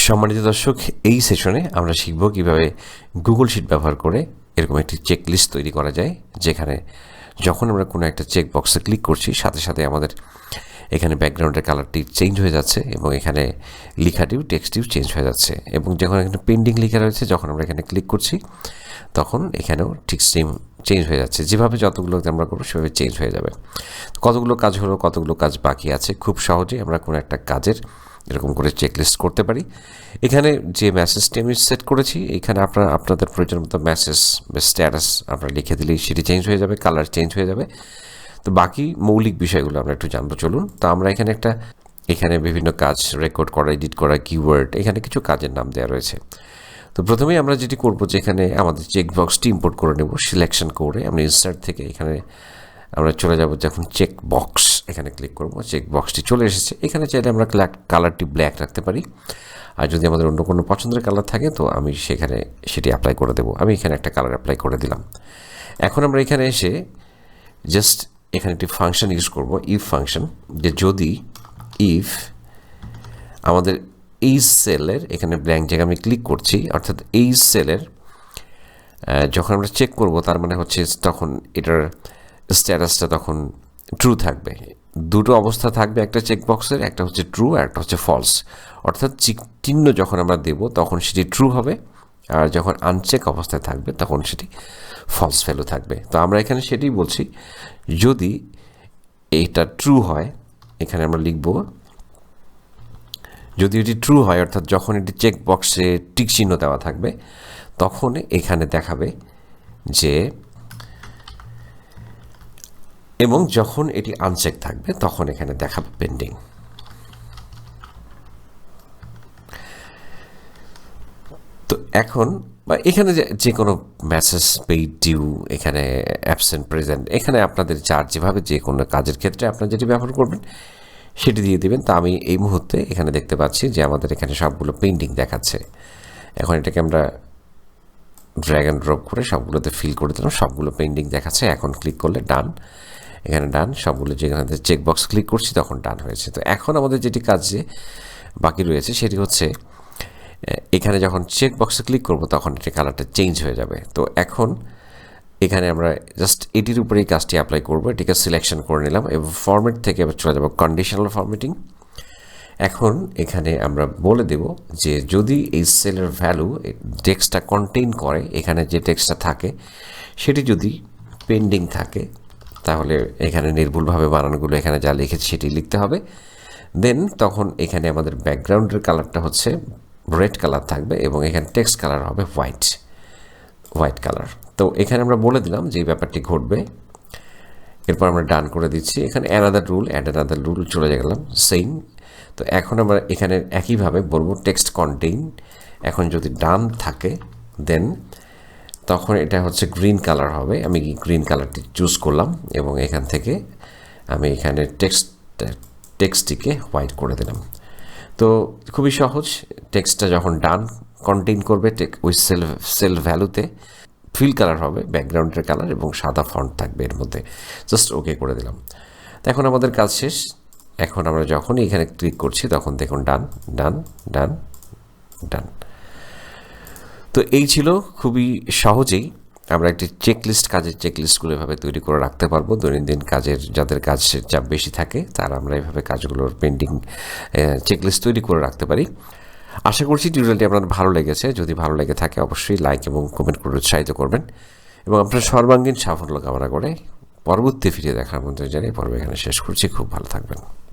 সম্মানিত দর্শক, এই সেশনে আমরা শিখব কিভাবে গুগল শিট ব্যবহার করে এরকম একটি চেক লিস্ট তৈরি করা যায়, যেখানে যখন আমরা কোনো একটা চেক বক্সে ক্লিক করছি সাথে সাথে আমাদের এখানে ব্যাকগ্রাউন্ডের কালারটি চেঞ্জ হয়ে যাচ্ছে এবং এখানে লেখাটিও টেক্সটিও চেঞ্জ হয়ে যাচ্ছে, এবং যখন এখানে পেন্ডিং লেখা রয়েছে যখন আমরা এখানে ক্লিক করছি তখন এখানেও ঠিক সেম চেঞ্জ হয়ে যাচ্ছে। যেভাবে যতগুলো আমরা করবো সেভাবে চেঞ্জ হয়ে যাবে। কতগুলো কাজ হলো, কতগুলো কাজ বাকি আছে, খুব সহজেই আমরা কোনো একটা কাজের এরকম করে চেকলিস্ট করতে পারি। এখানে যে মেসেজটি আমি সেট করেছি, এখানে আপনাদের প্রয়োজন মতো মেসেজ বা স্ট্যাটাস আপনারা লিখে দিলেই সেটি চেঞ্জ হয়ে যাবে, কালার চেঞ্জ হয়ে যাবে। তো বাকি মৌলিক বিষয়গুলো আমরা একটু জানবো, চলুন। তো আমরা এখানে বিভিন্ন কাজ রেকর্ড করা, এডিট করা, কিওয়ার্ড, এখানে কিছু কাজের নাম দেওয়া রয়েছে। তো প্রথমেই আমরা যেটি করবো, যেখানে আমাদের চেকবক্সটি ইম্পোর্ট করে নেব সিলেকশন করে। আমরা ইনসার্ট থেকে এখানে আমরা চলে যাব, যখন চেক বক্স এখানে ক্লিক করব, চেক বক্সটি চলে এসেছে। এখানে চাইলে আমরা কালারটি ব্ল্যাক রাখতে পারি, আর যদি আমাদের অন্য কোনো পছন্দের কালার থাকে তো আমি সেটি অ্যাপ্লাই করে দেবো। আমি এখানে একটা কালার অ্যাপ্লাই করে দিলাম। এখন আমরা এখানে এসে জাস্ট এখানে একটি ফাংশন ইউজ করব, ইফ ফাংশন, যে যদি ইফ আমাদের এই সেলের এখানে ব্ল্যাঙ্ক জায়গা আমি ক্লিক করছি, অর্থাৎ এই সেলের যখন আমরা চেক করব তার মানে হচ্ছে তখন এটার স্ট্যাটাসটা তখন ট্রু থাকবে। দুটো অবস্থা থাকবে একটা চেকবক্সের, একটা হচ্ছে ট্রু আর একটা হচ্ছে ফলস। অর্থাৎ চিহ্ন যখন আমরা দেব তখন সেটি ট্রু হবে, আর যখন আনচেক অবস্থায় থাকবে তখন সেটি ফলস ভ্যালু থাকবে। তো আমরা এখানে সেটাই বলছি, যদি এইটা ট্রু হয়, এখানে আমরা লিখব যদি এটি ট্রু হয়, অর্থাৎ যখন এটি চেকবক্সে টিক চিহ্ন দেওয়া থাকবে তখন এখানে দেখাবে যে, এবং যখন এটি আনচেক থাকবে তখন এখানে দেখাবে পেন্ডিং। তো এখন বা এখানে যে কোনো মেসেজ, পেইড ডিউ, এখানে অ্যাবসেন্ট, প্রেজেন্ট, এখানে আপনাদের যেভাবে যে কোনো কাজের ক্ষেত্রে আপনারা যেটি ব্যবহার করবেন সেটি দিয়ে দেবেন। তা আমি এই মুহূর্তে এখানে দেখতে পাচ্ছি যে আমাদের এখানে সবগুলো পেন্ডিং দেখাচ্ছে। এখন এটাকে আমরা ড্র্যাগ অ্যান্ড ড্রপ করে সবগুলোতে ফিল করে দিলাম, সবগুলো পেন্ডিং দেখাচ্ছে। এখন ক্লিক করলে ডান, এখানে ডান, সবগুলো যেখানে চেকবক্স ক্লিক করছি তখন ডান হয়েছে। তো এখন আমাদের যেটি কাজ যে বাকি রয়েছে সেটি হচ্ছে, এখানে যখন চেকবক্সে ক্লিক করব তখন এটি কালারটা চেঞ্জ হয়ে যাবে। তো এখন এখানে আমরা জাস্ট এটির উপরে এই কাজটি অ্যাপ্লাই করব। এটিকে সিলেকশন করে নিলাম এবং ফরম্যাট থেকে এবার চলে যাব কন্ডিশনাল ফরম্যাটিং। এখন এখানে আমরা বলে দেব যে যদি এই সেলের ভ্যালু টেক্সটটা কন্টেইন করে, এখানে যে টেক্সটটা থাকে সেটি যদি পেন্ডিং থাকে তাহলে এখানে নির্ভুলভাবে বানানগুলো এখানে যা লিখেছি সেটি লিখতে হবে। দেন তখন এখানে আমাদের ব্যাকগ্রাউন্ডের কালারটা হচ্ছে রেড কালার থাকবে এবং এখানে টেক্সট কালার হবে হোয়াইট কালার। তো এখানে আমরা বলে দিলাম যে এই ব্যাপারটি ঘটবে। এরপর আমরা ডান করে দিচ্ছি। এখানে অ্যাড অ্যানাদার রুল চলে গেলাম সেম। তো এখন আমরা এখানে একইভাবে বলবো টেক্সট কন্টেইন। এখন যদি ডান থাকে দেন তখন এটা হচ্ছে গ্রিন কালার হবে। আমি গ্রিন কালারটি চুজ করলাম এবং এখান থেকে আমি এখানে টেক্সটটিকে হোয়াইট করে দিলাম। তো খুবই সহজ, টেক্সটটা যখন ডান কন্টেইন করবে ওই সেল ভ্যালুতে ফিল কালার হবে ব্যাকগ্রাউন্ডের কালার এবং সাদা ফন্ট থাকবে এর মধ্যে। জাস্ট ওকে করে দিলাম। তো এখন আমাদের কাজ শেষ। এখন আমরা যখনই এখানে ক্লিক করছি তখন দেখুন ডান ডান ডান ডান। তো এই ছিল, খুবই সহজেই আমরা একটি কাজের চেকলিস্টগুলো এভাবে তৈরি করে রাখতে পারবো। দৈনন্দিন যাদের কাজের চাপ বেশি থাকে তারা আমরা এভাবে কাজগুলোর পেন্ডিং চেকলিস্ট তৈরি করে রাখতে পারি। আশা করছি টিউটোরিয়ালটি আপনার ভালো লেগেছে। যদি ভালো লেগে থাকে অবশ্যই লাইক এবং কমেন্ট করে উৎসাহিত করবেন এবং আপনার সর্বাঙ্গীন সাফল্য কামনা করে পরবর্তী ভিডিও দেখার মধ্যে জানিয়ে পর্ব এখানে শেষ করছি। খুব ভালো থাকবেন।